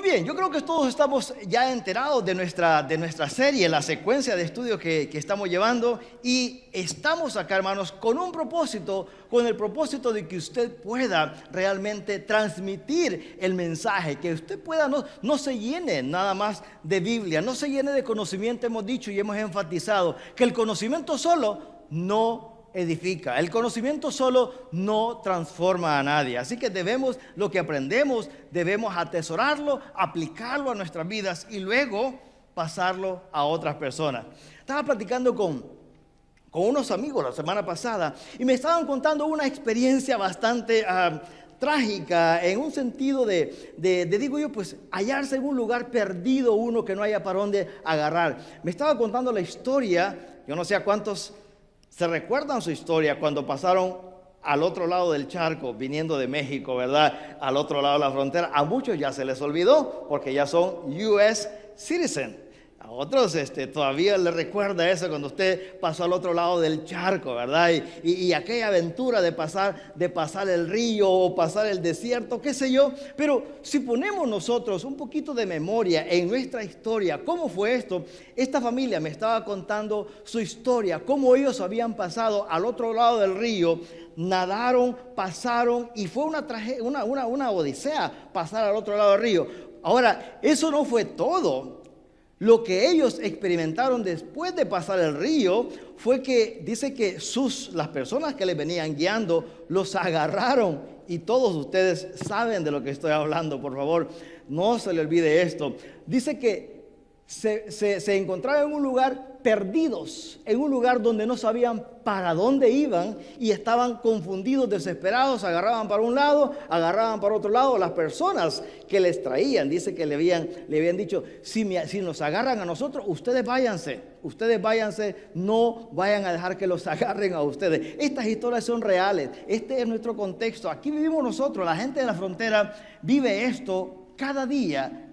Muy bien, yo creo que todos estamos ya enterados de nuestra serie, la secuencia de estudio que estamos llevando, y estamos acá, hermanos, con un propósito, con el propósito de que usted pueda realmente transmitir el mensaje, que usted pueda no se llene nada más de Biblia, no se llene de conocimiento. Hemos dicho y hemos enfatizado que el conocimiento solo no edifica, el conocimiento solo no transforma a nadie. Así que debemos, lo que aprendemos, debemos atesorarlo, aplicarlo a nuestras vidas y luego pasarlo a otras personas. Estaba platicando con unos amigos la semana pasada y me estaban contando una experiencia bastante trágica, en un sentido digo yo, pues hallarse en un lugar perdido, uno que no haya para dónde agarrar. Me estaba contando la historia, yo no sé a cuántos se recuerdan su historia cuando pasaron al otro lado del charco, viniendo de México, ¿verdad? Al otro lado de la frontera. A muchos ya se les olvidó porque ya son US citizen. A otros todavía les recuerda eso cuando usted pasó al otro lado del charco, ¿verdad? Y aquella aventura de pasar el río o pasar el desierto, qué sé yo. Pero si ponemos nosotros un poquito de memoria en nuestra historia, ¿cómo fue esto? Esta familia me estaba contando su historia, cómo ellos habían pasado al otro lado del río, nadaron, pasaron, y fue una odisea pasar al otro lado del río. Ahora, eso no fue todo. Lo que ellos experimentaron después de pasar el río fue que dice que las personas que les venían guiando los agarraron, y todos ustedes saben de lo que estoy hablando, por favor, no se le olvide esto. Dice que se encontraban en un lugar perdidos, en un lugar donde no sabían para dónde iban y estaban confundidos, desesperados, agarraban para un lado, agarraban para otro lado. Las personas que les traían, dice que le habían dicho, si nos agarran a nosotros, ustedes váyanse, no vayan a dejar que los agarren a ustedes. Estas historias son reales, este es nuestro contexto, aquí vivimos nosotros, la gente de la frontera vive esto. Cada día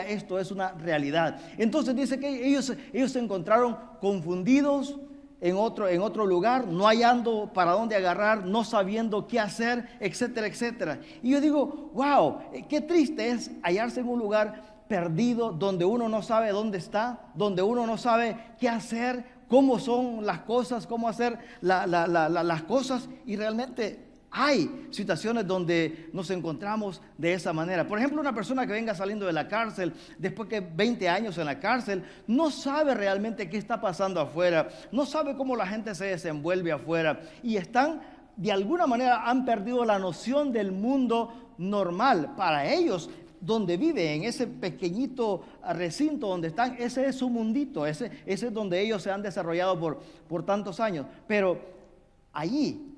esto es una realidad. Entonces dice que ellos se encontraron confundidos en otro lugar, no hallando para dónde agarrar, no sabiendo qué hacer, etcétera, etcétera. Y yo digo, wow, qué triste es hallarse en un lugar perdido, donde uno no sabe dónde está, donde uno no sabe qué hacer, cómo son las cosas, cómo hacer las cosas, y realmente hay situaciones donde nos encontramos de esa manera. Por ejemplo, una persona que venga saliendo de la cárcel, después que 20 años en la cárcel, no sabe realmente qué está pasando afuera, no sabe cómo la gente se desenvuelve afuera, y de alguna manera han perdido la noción del mundo normal. Para ellos, donde viven, en ese pequeñito recinto donde están, ese es su mundito, ese es donde ellos se han desarrollado por tantos años. Pero ahí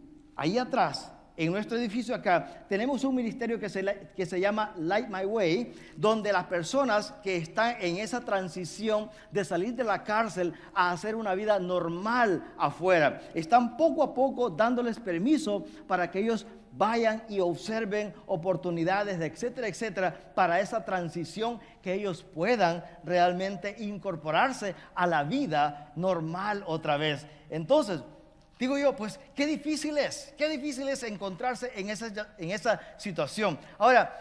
atrás, en nuestro edificio acá, tenemos un ministerio que se llama Light My Way, donde las personas que están en esa transición de salir de la cárcel a hacer una vida normal afuera, están poco a poco dándoles permiso para que ellos vayan y observen oportunidades, etcétera, etcétera, para esa transición, que ellos puedan realmente incorporarse a la vida normal otra vez. Entonces, digo yo, pues qué difícil es encontrarse en esa situación. Ahora,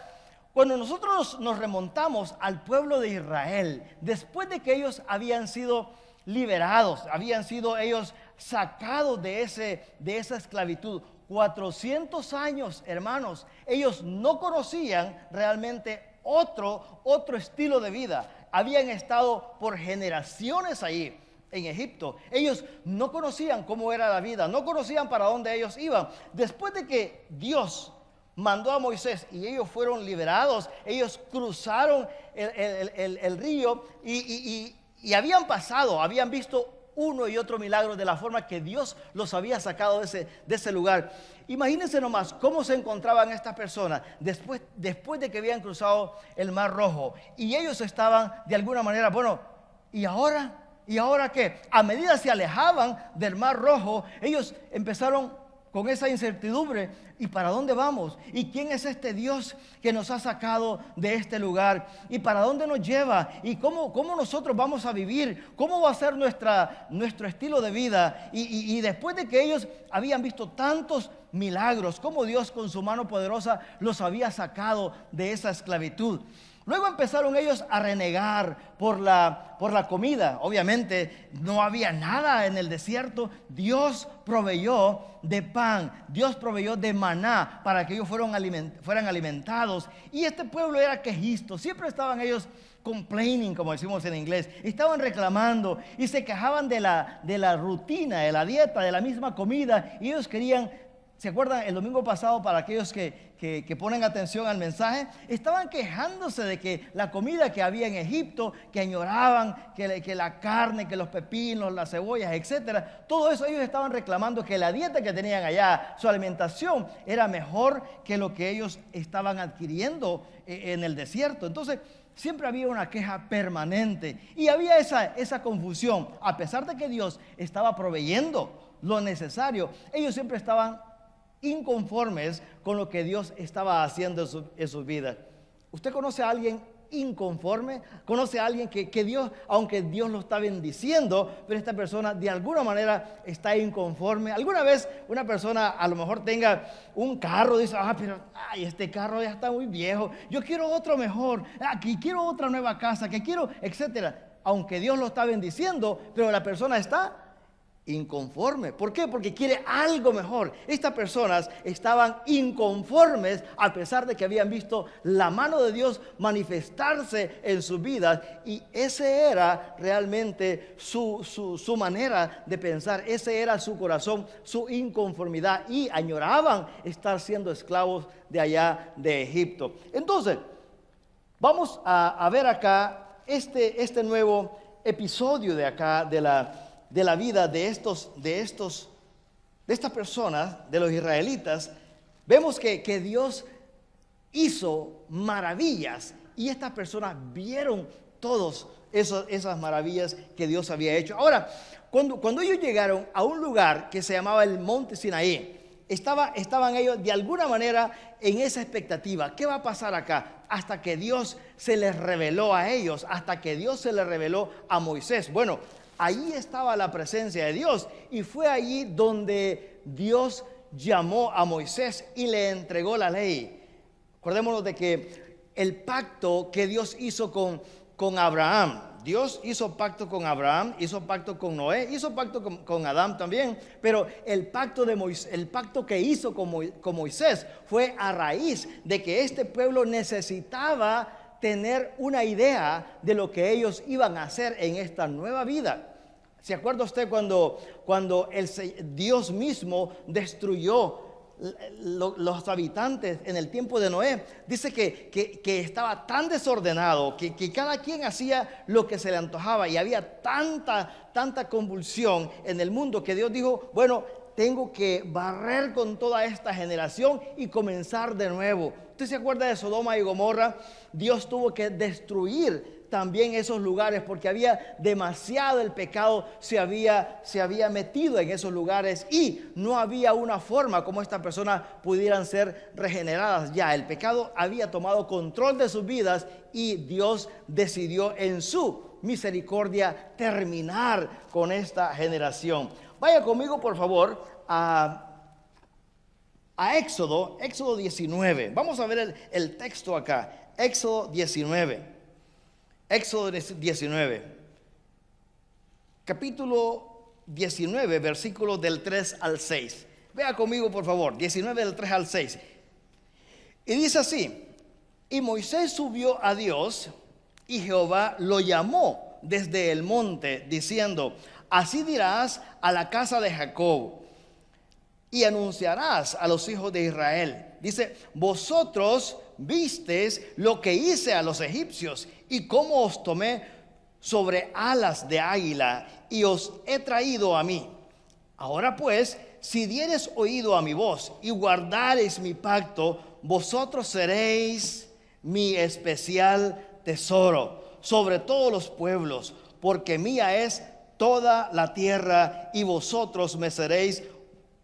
cuando nosotros nos remontamos al pueblo de Israel, después de que ellos habían sido liberados, habían sido ellos sacados de esa esclavitud, 400 años, hermanos, ellos no conocían realmente otro estilo de vida. Habían estado por generaciones ahí en Egipto. Ellos no conocían cómo era la vida, no conocían para dónde ellos iban. Después de que Dios mandó a Moisés y ellos fueron liberados, ellos cruzaron el río y habían visto uno y otro milagro de la forma que Dios los había sacado de ese lugar. Imagínense nomás cómo se encontraban estas personas después de que habían cruzado el Mar Rojo, y ellos estaban de alguna manera, bueno, ¿y ahora? ¿Y ahora qué? A medida se alejaban del Mar Rojo, ellos empezaron con esa incertidumbre. ¿Y para dónde vamos? ¿Y quién es este Dios que nos ha sacado de este lugar? ¿Y para dónde nos lleva? ¿Y cómo nosotros vamos a vivir? ¿Cómo va a ser nuestro estilo de vida? Y después de que ellos habían visto tantos milagros, cómo Dios con su mano poderosa los había sacado de esa esclavitud, Luego empezaron ellos a renegar por la comida. Obviamente no había nada en el desierto. Dios proveyó de pan, Dios proveyó de maná para que ellos fueran alimentados. Y este pueblo era quejisto. Siempre estaban ellos complaining, como decimos en inglés. Estaban reclamando y se quejaban de la rutina, de la dieta, de la misma comida. Y ellos querían... ¿Se acuerdan el domingo pasado, para aquellos que ponen atención al mensaje? Estaban quejándose de que la comida que había en Egipto, que añoraban, que la carne, que los pepinos, las cebollas, etcétera. Todo eso ellos estaban reclamando, que la dieta que tenían allá, su alimentación, era mejor que lo que ellos estaban adquiriendo en el desierto. Entonces, siempre había una queja permanente y había esa confusión. A pesar de que Dios estaba proveyendo lo necesario, ellos siempre estaban inconformes con lo que Dios estaba haciendo en sus vidas. ¿Usted conoce a alguien inconforme? ¿Conoce a alguien que Dios, aunque Dios lo está bendiciendo, pero esta persona de alguna manera está inconforme? ¿Alguna vez una persona a lo mejor tenga un carro, dice, pero este carro ya está muy viejo, yo quiero otro mejor, que quiero otra nueva casa, que quiero, etcétera? Aunque Dios lo está bendiciendo, pero la persona está inconforme. ¿Por qué? Porque quiere algo mejor. Estas personas estaban inconformes a pesar de que habían visto la mano de Dios manifestarse en sus vidas, y ese era realmente su manera de pensar. Ese era su corazón, su inconformidad, y añoraban estar siendo esclavos de allá de Egipto. Entonces, vamos a ver acá este nuevo episodio de acá de la vida de estas personas, de los israelitas. Vemos que Dios hizo maravillas, y estas personas vieron todas esas maravillas que Dios había hecho. Ahora, cuando ellos llegaron a un lugar que se llamaba el Monte Sinaí, estaban ellos de alguna manera en esa expectativa. ¿Qué va a pasar acá? Hasta que Dios se les reveló a ellos, hasta que Dios se les reveló a Moisés. Bueno, ahí estaba la presencia de Dios, y fue allí donde Dios llamó a Moisés y le entregó la ley. Acordémonos de que el pacto que Dios hizo con Abraham, Dios hizo pacto con Abraham, hizo pacto con Noé, hizo pacto con Adán también, pero el pacto que hizo con Moisés fue a raíz de que este pueblo necesitaba tener una idea de lo que ellos iban a hacer en esta nueva vida. ¿Se acuerda usted cuando Dios mismo destruyó los habitantes en el tiempo de Noé? Dice que estaba tan desordenado que cada quien hacía lo que se le antojaba, y había tanta convulsión en el mundo que Dios dijo, bueno, tengo que barrer con toda esta generación y comenzar de nuevo. ¿Usted se acuerda de Sodoma y Gomorra? Dios tuvo que destruir también esos lugares porque había demasiado, el pecado se había metido en esos lugares, y no había una forma como estas personas pudieran ser regeneradas. Ya el pecado había tomado control de sus vidas, y Dios decidió en su misericordia terminar con esta generación. Vaya conmigo por favor a Éxodo 19. Vamos a ver el texto acá. Éxodo 19. Éxodo 19. Capítulo 19, versículos del 3 al 6. Vea conmigo por favor, 19 del 3 al 6. Y dice así: y Moisés subió a Dios, y Jehová lo llamó desde el monte, diciendo: así dirás a la casa de Jacob, y anunciarás a los hijos de Israel. Dice: vosotros visteis lo que hice a los egipcios, y cómo os tomé sobre alas de águila, y os he traído a mí. Ahora pues, si diereis oído a mi voz, y guardareis mi pacto, vosotros seréis mi especial tesoro sobre todos los pueblos, porque mía es toda la tierra, y vosotros me seréis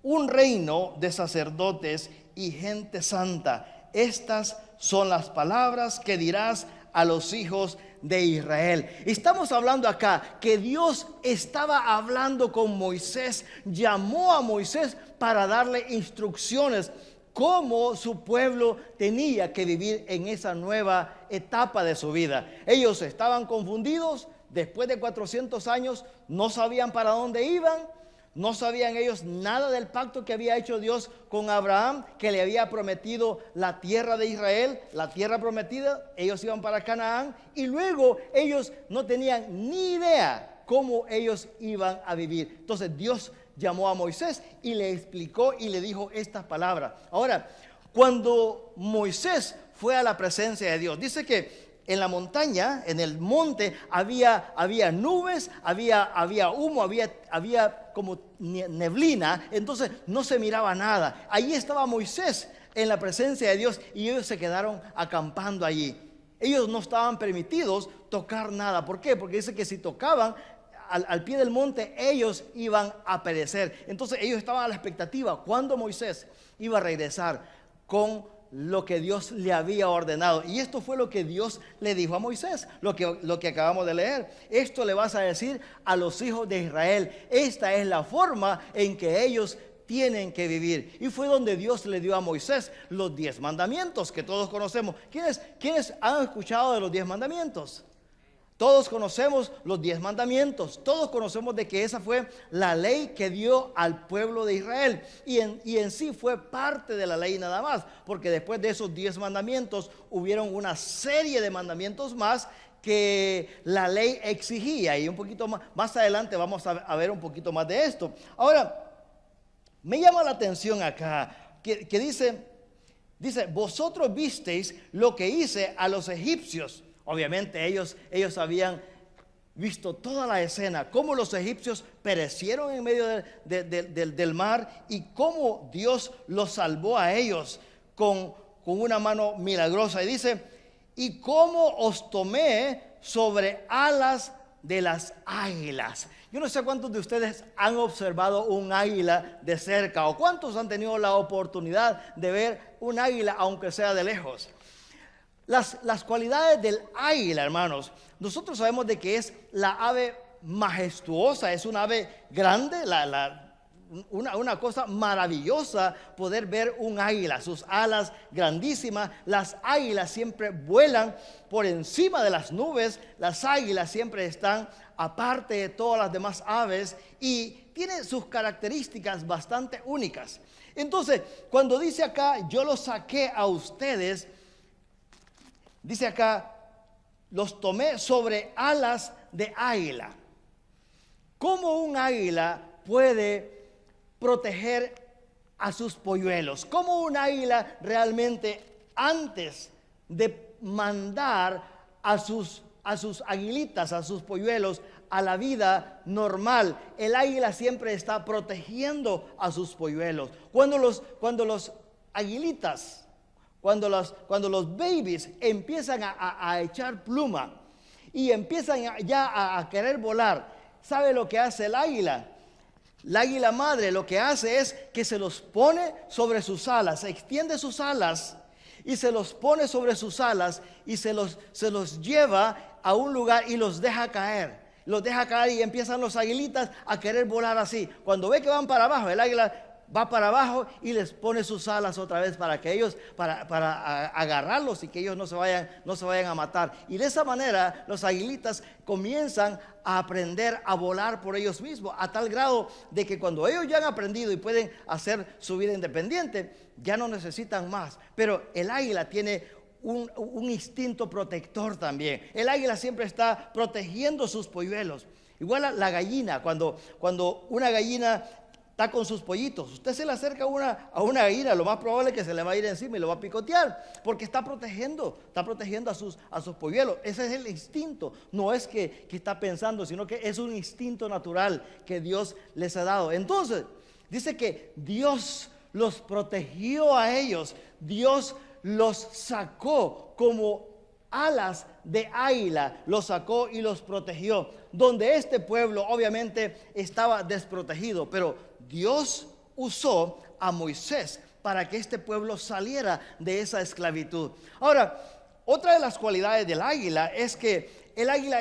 un reino de sacerdotes y gente santa. Estas son las palabras que dirás a los hijos de Israel. Estamos hablando acá que Dios estaba hablando con Moisés, llamó a Moisés para darle instrucciones cómo su pueblo tenía que vivir en esa nueva etapa de su vida. Ellos estaban confundidos, después de 400 años no sabían para dónde iban, no sabían ellos nada del pacto que había hecho Dios con Abraham, que le había prometido la tierra de Israel, la tierra prometida. Ellos iban para Canaán y luego ellos no tenían ni idea cómo ellos iban a vivir. Entonces Dios llamó a Moisés y le explicó y le dijo estas palabras. Ahora, cuando Moisés fue a la presencia de Dios, dice que en la montaña, en el monte, había nubes, había humo, había como neblina, entonces no se miraba nada. Allí estaba Moisés en la presencia de Dios y ellos se quedaron acampando allí. Ellos no estaban permitidos tocar nada. ¿Por qué? Porque dice que si tocaban al pie del monte, ellos iban a perecer. Entonces ellos estaban a la expectativa cuando Moisés iba a regresar con lo que Dios le había ordenado. Y esto fue lo que Dios le dijo a Moisés, lo que acabamos de leer. Esto le vas a decir a los hijos de Israel. Esta es la forma en que ellos tienen que vivir. Y fue donde Dios le dio a Moisés los 10 mandamientos que todos conocemos. ¿Quiénes han escuchado de los 10 mandamientos? Todos conocemos los 10 mandamientos, todos conocemos de que esa fue la ley que dio al pueblo de Israel y en sí fue parte de la ley nada más, porque después de esos 10 mandamientos hubieron una serie de mandamientos más que la ley exigía, y un poquito más adelante vamos a ver un poquito más de esto. Ahora, me llama la atención acá que dice, vosotros visteis lo que hice a los egipcios. Obviamente ellos habían visto toda la escena, cómo los egipcios perecieron en medio del mar y cómo Dios los salvó a ellos con una mano milagrosa. Y dice, y cómo os tomé sobre alas de las águilas. Yo no sé cuántos de ustedes han observado un águila de cerca o cuántos han tenido la oportunidad de ver un águila aunque sea de lejos. Las cualidades del águila, hermanos, nosotros sabemos de que es la ave majestuosa, es una ave grande, una cosa maravillosa poder ver un águila, sus alas grandísimas. Las águilas siempre vuelan por encima de las nubes, las águilas siempre están aparte de todas las demás aves y tienen sus características bastante únicas. Entonces, cuando dice acá, yo los saqué a ustedes, dice acá, los tomé sobre alas de águila. ¿Cómo un águila puede proteger a sus polluelos? ¿Cómo un águila realmente, antes de mandar a sus aguilitas, a sus polluelos a la vida normal, el águila siempre está protegiendo a sus polluelos? Cuando los aguilitas, cuando los babies empiezan a echar pluma y empiezan ya a querer volar, ¿sabe lo que hace el águila? La águila madre lo que hace es que se los pone sobre sus alas, se extiende sus alas y se los pone sobre sus alas y se los lleva a un lugar y los deja caer. Los deja caer y empiezan los aguilitas a querer volar así. Cuando ve que van para abajo, el águila va para abajo y les pone sus alas otra vez para que ellos, para agarrarlos y que ellos no se vayan a matar. Y de esa manera los aguilitas comienzan a aprender a volar por ellos mismos, a tal grado de que cuando ellos ya han aprendido y pueden hacer su vida independiente, ya no necesitan más. Pero el águila tiene un instinto protector también. El águila siempre está protegiendo sus polluelos. Igual la gallina, cuando una gallina está con sus pollitos, usted se le acerca a una gallina, lo más probable es que se le va a ir encima y lo va a picotear, porque está protegiendo a sus polluelos. Ese es el instinto, no es que está pensando, sino que es un instinto natural que Dios les ha dado. Entonces, dice que Dios los protegió a ellos, Dios los sacó como alas de águila, los sacó y los protegió, donde este pueblo obviamente estaba desprotegido, pero Dios usó a Moisés para que este pueblo saliera de esa esclavitud. Ahora, otra de las cualidades del águila es que el águila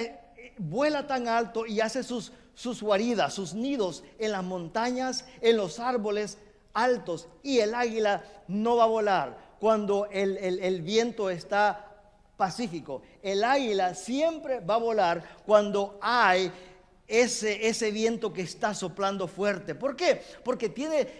vuela tan alto y hace sus guaridas, sus nidos en las montañas, en los árboles, altos, y el águila no va a volar cuando el viento está pacífico. El águila siempre va a volar cuando hay ese viento que está soplando fuerte. ¿Por qué? Porque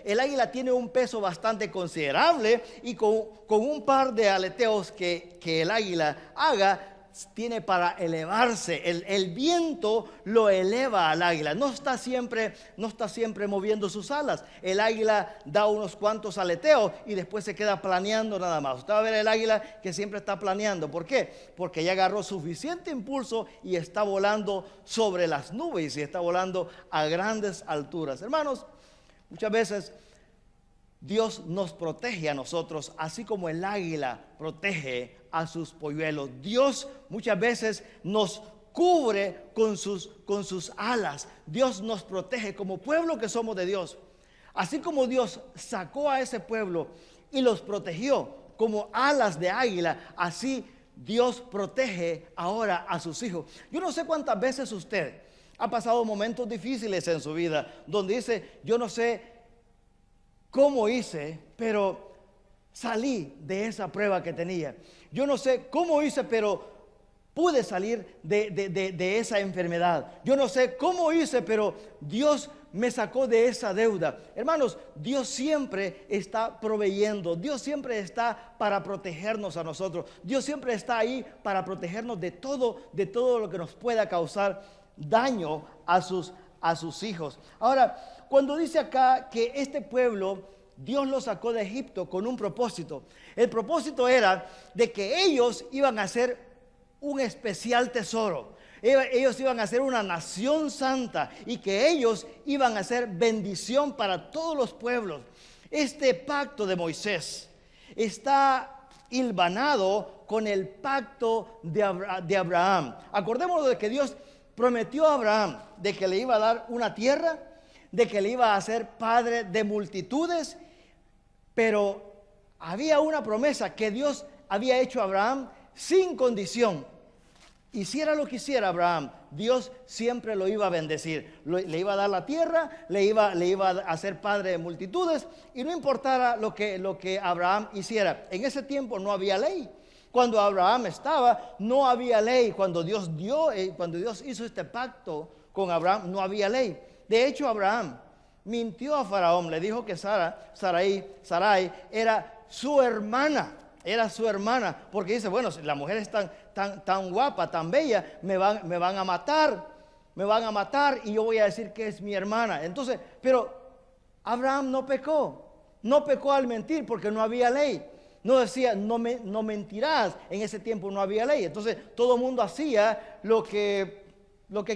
el águila tiene un peso bastante considerable, y con un par de aleteos que el águila haga, tiene para elevarse. El viento lo eleva al águila. No está siempre moviendo sus alas. El águila da unos cuantos aleteos y después se queda planeando nada más. Usted va a ver el águila que siempre está planeando. ¿Por qué? Porque ya agarró suficiente impulso y está volando sobre las nubes y está volando a grandes alturas. Hermanos, muchas veces Dios nos protege a nosotros, así como el águila protege a sus polluelos. Dios muchas veces nos cubre con sus alas. Dios nos protege como pueblo que somos de Dios. Así como Dios sacó a ese pueblo y los protegió como alas de águila, así Dios protege ahora a sus hijos. Yo no sé cuántas veces usted ha pasado momentos difíciles en su vida, donde dice: yo no sé cómo hice, pero salí de esa prueba que tenía. Yo no sé cómo hice, pero pude salir de esa enfermedad. Yo no sé cómo hice, pero Dios me sacó de esa deuda. Hermanos, Dios siempre está proveyendo. Dios siempre está para protegernos a nosotros. Dios siempre está ahí para protegernos de todo lo que nos pueda causar daño a sus hijos. Ahora, cuando dice acá que este pueblo Dios lo sacó de Egipto con un propósito, el propósito era de que ellos iban a ser un especial tesoro. Ellos iban a ser una nación santa, y que ellos iban a ser bendición para todos los pueblos. Este pacto de Moisés está hilvanado con el pacto de Abraham. Acordémonos de que Dios prometió a Abraham de que le iba a dar una tierra, de que le iba a hacer padre de multitudes, pero había una promesa que Dios había hecho a Abraham sin condición. Hiciera lo que hiciera Abraham, Dios siempre lo iba a bendecir. Le iba a dar la tierra, le iba a hacer padre de multitudes, y no importara lo que Abraham hiciera. En ese tiempo no había ley. Cuando Abraham estaba, no había ley. Cuando Dios hizo este pacto con Abraham, no había ley. De hecho, Abraham mintió a Faraón. Le dijo que Sarai era su hermana. Era su hermana, porque dice: bueno, si la mujer es tan guapa, tan bella, me van a matar, y yo voy a decir que es mi hermana. Entonces, pero Abraham no pecó al mentir, porque no había ley. No decía: no mentirás. En ese tiempo no había ley. Entonces todo el mundo hacía lo que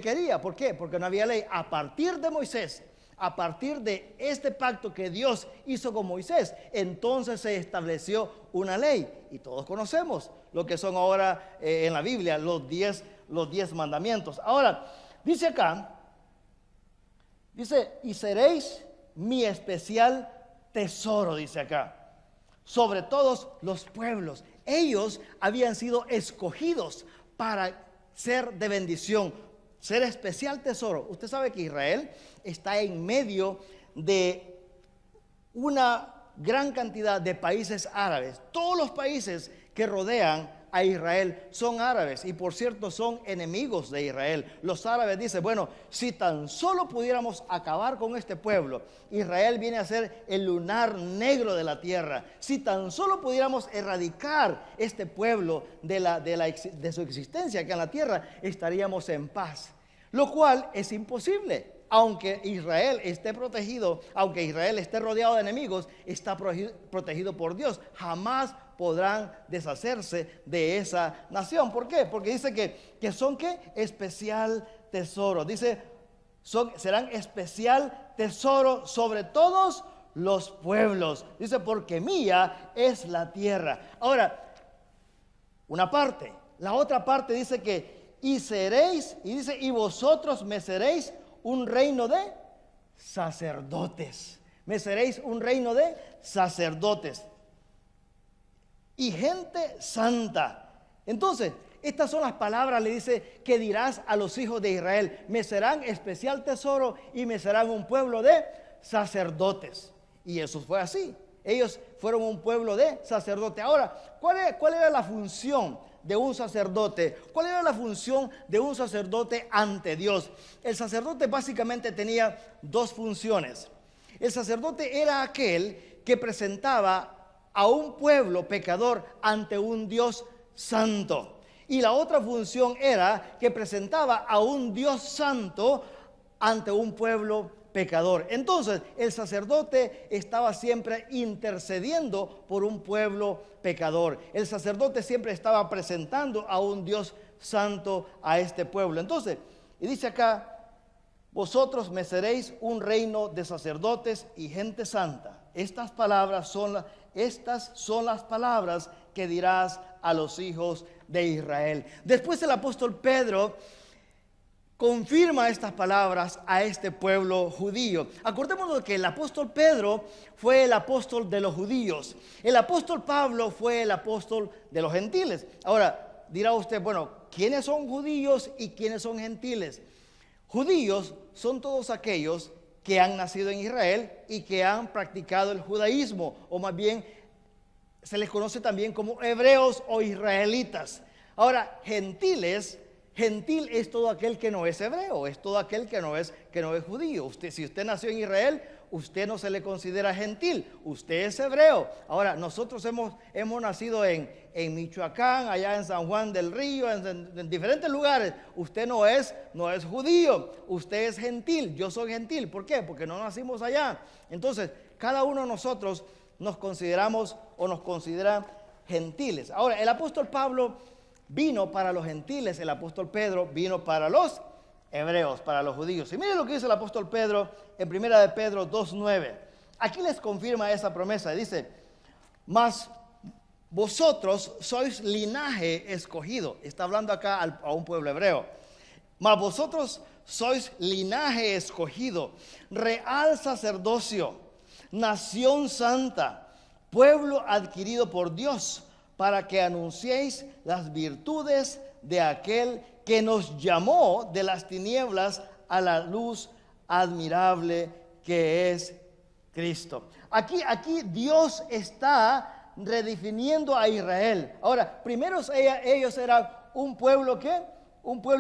quería. ¿Por qué? Porque no había ley. A partir de Moisés, a partir de este pacto que Dios hizo con Moisés, entonces se estableció una ley. Y todos conocemos lo que son ahora en la Biblia los 10 mandamientos. Ahora, dice acá, y seréis mi especial tesoro, dice acá, sobre todos los pueblos. Ellos habían sido escogidos para ser de bendición, ser especial tesoro. Usted sabe que Israel está en medio de una gran cantidad de países árabes. Todos los países que rodean a Israel son árabes, y por cierto son enemigos de Israel. Los árabes dicen: bueno, si tan solo pudiéramos acabar con este pueblo, Israel viene a ser el lunar negro de la tierra. Si tan solo pudiéramos erradicar este pueblo de su existencia acá en la tierra, estaríamos en paz. Lo cual es imposible. Aunque Israel esté protegido, aunque Israel esté rodeado de enemigos, está protegido por Dios. Jamás podrán deshacerse de esa nación. ¿Por qué? Porque dice que son ¿qué? Especial tesoro. Dice: serán especial tesoro sobre todos los pueblos. Dice: porque mía es la tierra. Ahora, una parte. La otra parte dice que y seréis, y dice: y vosotros me seréis un reino de sacerdotes. Me seréis un reino de sacerdotes y gente santa. Entonces, estas son las palabras, le dice, que dirás a los hijos de Israel: me serán especial tesoro y me serán un pueblo de sacerdotes. Y eso fue así. Ellos fueron un pueblo de sacerdote. Ahora, ¿cuál era la función de un sacerdote? ¿Cuál era la función de un sacerdote ante Dios? El sacerdote básicamente tenía dos funciones. El sacerdote era aquel que presentaba a un pueblo pecador ante un Dios santo. Y la otra función era que presentaba a un Dios santo ante un pueblo pecador. Entonces, el sacerdote estaba siempre intercediendo por un pueblo pecador. El sacerdote siempre estaba presentando a un Dios santo a este pueblo. Entonces, y dice acá: vosotros me seréis un reino de sacerdotes y gente santa. Estas son las palabras que dirás a los hijos de Israel. Después el apóstol Pedro confirma estas palabras a este pueblo judío. Acordémonos que el apóstol Pedro fue el apóstol de los judíos. El apóstol Pablo fue el apóstol de los gentiles. Ahora dirá usted, bueno, ¿quiénes son judíos y quiénes son gentiles? Judíos son todos aquellos que han nacido en Israel y que han practicado el judaísmo, o más bien se les conoce también como hebreos o israelitas. Ahora, gentiles, gentil es todo aquel que no es hebreo, es todo aquel que no es judío. Si usted nació en Israel, usted no se le considera gentil, usted es hebreo. Ahora, nosotros hemos nacido en Michoacán, allá en San Juan del Río, en diferentes lugares. Usted no es judío, usted es gentil, yo soy gentil. ¿Por qué? Porque no nacimos allá. Entonces, cada uno de nosotros nos consideramos o nos considera gentiles. Ahora, el apóstol Pablo vino para los gentiles, el apóstol Pedro vino para los hebreos, para los judíos. Y miren lo que dice el apóstol Pedro en 1 de Pedro 2:9. Aquí les confirma esa promesa. Dice: mas vosotros sois linaje escogido. Está hablando acá a un pueblo hebreo. Mas vosotros sois linaje escogido, real sacerdocio, nación santa, pueblo adquirido por Dios, para que anunciéis las virtudes de aquel que nos llamó de las tinieblas a la luz admirable que es Cristo. Aquí Dios está redefiniendo a Israel. Ahora, primero ellos eran un pueblo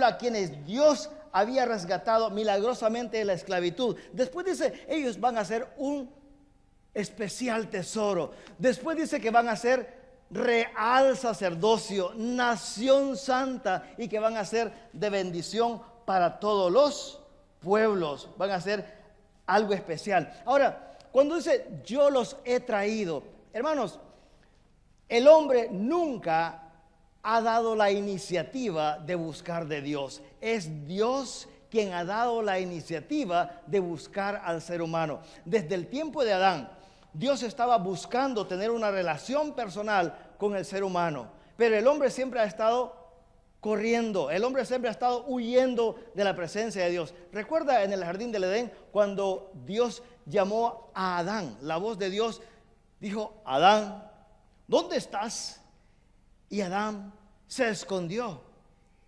a quienes Dios había rescatado milagrosamente de la esclavitud. Después dice, ellos van a ser un especial tesoro. Después dice que van a ser real sacerdocio, nación santa, y que van a ser de bendición para todos los pueblos. Van a ser algo especial. Ahora, cuando dice yo los he traído, hermanos, el hombre nunca ha dado la iniciativa de buscar de Dios. Es Dios quien ha dado la iniciativa de buscar al ser humano. Desde el tiempo de Adán, Dios estaba buscando tener una relación personal con el ser humano, pero el hombre siempre ha estado corriendo, el hombre siempre ha estado huyendo de la presencia de Dios. Recuerda en el jardín del Edén cuando Dios llamó a Adán, la voz de Dios dijo: Adán, ¿dónde estás? Y Adán se escondió.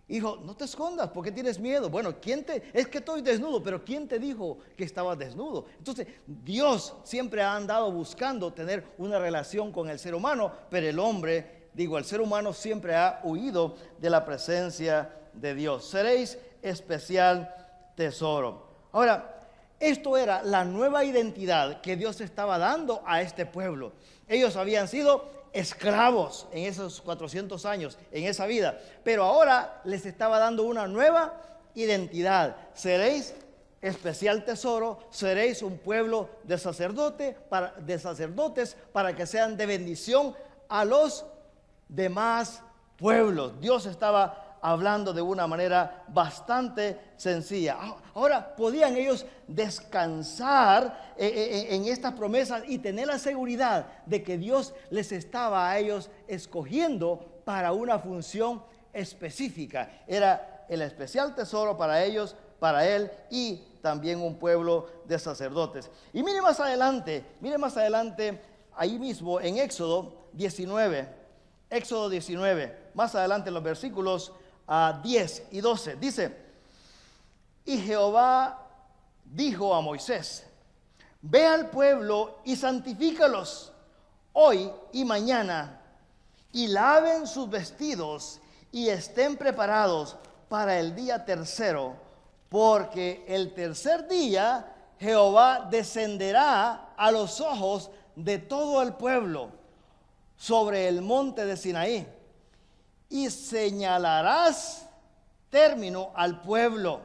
Dijo: no te escondas, ¿por qué tienes miedo? Bueno, es que estoy desnudo, pero ¿quién te dijo que estabas desnudo? Entonces, Dios siempre ha andado buscando tener una relación con el ser humano, pero el ser humano siempre ha huido de la presencia de Dios. Seréis especial tesoro. Ahora, esto era la nueva identidad que Dios estaba dando a este pueblo. Ellos habían sido esclavos en esos 400 años, en esa vida, pero ahora les estaba dando una nueva identidad. Seréis especial tesoro, seréis un pueblo de sacerdotes para que sean de bendición a los demás pueblos. Dios estaba hablando de una manera bastante sencilla. Ahora podían ellos descansar en estas promesas y tener la seguridad de que Dios les estaba a ellos escogiendo para una función específica. Era el especial tesoro para ellos, para él, y también un pueblo de sacerdotes. Y mire más adelante, ahí mismo en Éxodo 19, más adelante en los versículos 10 y 12, dice: y Jehová dijo a Moisés: ve al pueblo y santifícalos hoy y mañana, y laven sus vestidos y estén preparados para el día tercero, porque el tercer día Jehová descenderá a los ojos de todo el pueblo sobre el monte de Sinaí, y señalarás término al pueblo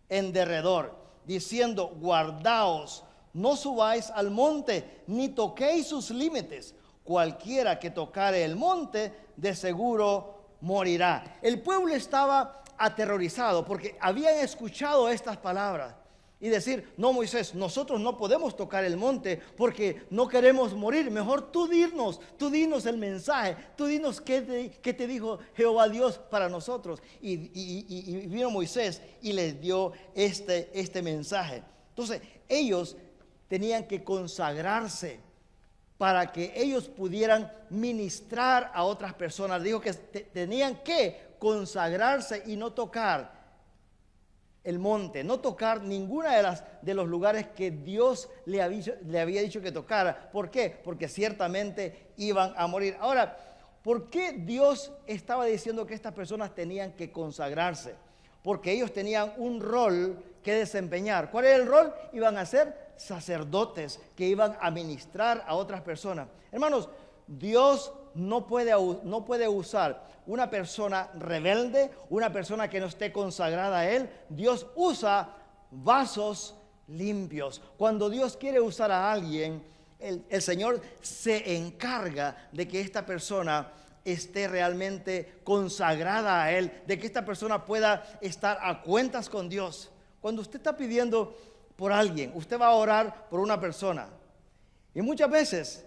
en derredor, diciendo: guardaos, no subáis al monte, ni toquéis sus límites. Cualquiera que tocare el monte, de seguro morirá. El pueblo estaba aterrorizado porque habían escuchado estas palabras y decir: no, Moisés, nosotros no podemos tocar el monte porque no queremos morir. Mejor tú dinos el mensaje, tú dinos qué te dijo Jehová Dios para nosotros. Y vino Moisés y les dio este mensaje. Entonces ellos tenían que consagrarse para que ellos pudieran ministrar a otras personas. Dijo que tenían que consagrarse y no tocar el monte, no tocar ninguna de los lugares que Dios le había dicho que tocara. ¿Por qué? Porque ciertamente iban a morir. Ahora, ¿por qué Dios estaba diciendo que estas personas tenían que consagrarse? Porque ellos tenían un rol que desempeñar. ¿Cuál era el rol? Iban a ser sacerdotes que iban a ministrar a otras personas. Hermanos, Dios no puede usar una persona rebelde, una persona que no esté consagrada a Él. Dios usa vasos limpios. Cuando Dios quiere usar a alguien, el Señor se encarga de que esta persona esté realmente consagrada a Él, de que esta persona pueda estar a cuentas con Dios. Cuando usted está pidiendo por alguien, usted va a orar por una persona, y muchas veces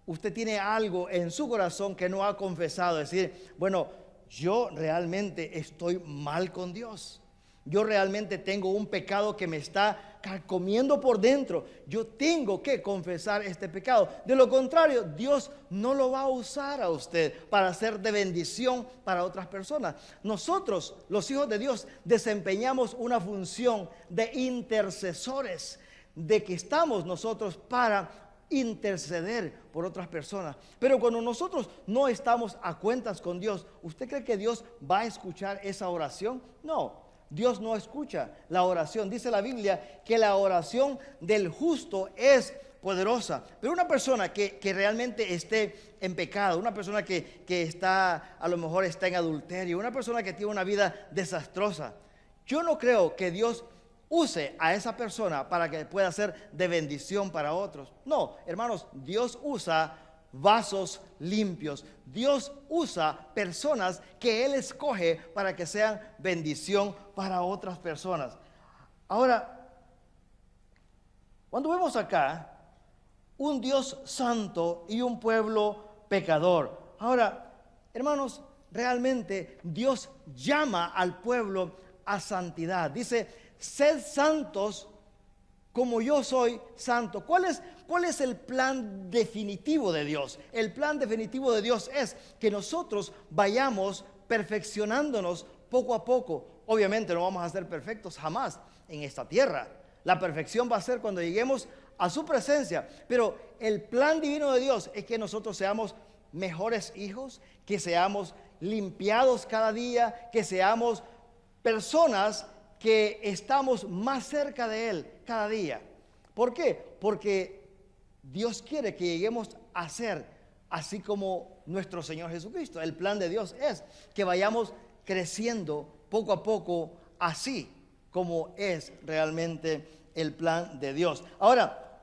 usted tiene algo en su corazón que no ha confesado. Decir: bueno, yo realmente estoy mal con Dios. Yo realmente tengo un pecado que me está carcomiendo por dentro. Yo tengo que confesar este pecado. De lo contrario, Dios no lo va a usar a usted para ser de bendición para otras personas. Nosotros, los hijos de Dios, desempeñamos una función de intercesores, de que estamos nosotros para interceder por otras personas. Pero cuando nosotros no estamos a cuentas con Dios, ¿usted cree que Dios va a escuchar esa oración? No, Dios no escucha la oración. Dice la Biblia que la oración del justo es poderosa. Pero una persona que realmente esté en pecado, una persona que está, a lo mejor está en adulterio, una persona que tiene una vida desastrosa, yo no creo que Dios use a esa persona para que pueda ser de bendición para otros. No, hermanos, Dios usa vasos limpios. Dios usa personas que Él escoge para que sean bendición para otras personas. Ahora, cuando vemos acá un Dios santo y un pueblo pecador, ahora, hermanos, realmente Dios llama al pueblo a santidad. Dice: sed santos como yo soy santo. ¿Cuál es el plan definitivo de Dios? El plan definitivo de Dios es que nosotros vayamos perfeccionándonos poco a poco. Obviamente no vamos a ser perfectos jamás en esta tierra. La perfección va a ser cuando lleguemos a su presencia. Pero el plan divino de Dios es que nosotros seamos mejores hijos, que seamos limpiados cada día, que seamos personas que estamos más cerca de Él cada día. ¿Por qué? Porque Dios quiere que lleguemos a ser así como nuestro Señor Jesucristo. El plan de Dios es que vayamos creciendo poco a poco, así como es realmente el plan de Dios. Ahora,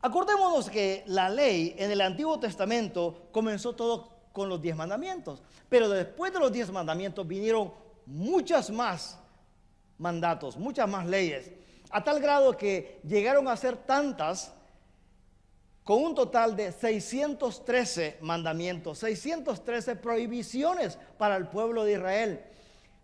acordémonos que la ley en el Antiguo Testamento comenzó todo con los 10 mandamientos, pero después de los 10 mandamientos vinieron muchas más mandatos, muchas más leyes, a tal grado que llegaron a ser tantas, con un total de 613 mandamientos, 613 prohibiciones para el pueblo de Israel.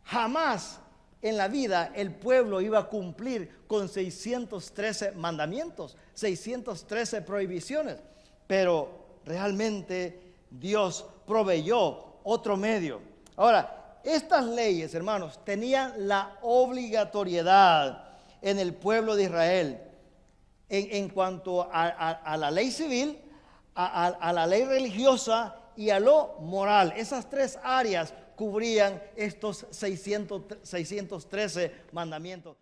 Jamás en la vida el pueblo iba a cumplir con 613 mandamientos, 613 prohibiciones, pero realmente Dios proveyó otro medio. Ahora, estas leyes, hermanos, tenían la obligatoriedad en el pueblo de Israel en cuanto a la ley civil, a la ley religiosa y a lo moral. Esas tres áreas cubrían estos 613 mandamientos.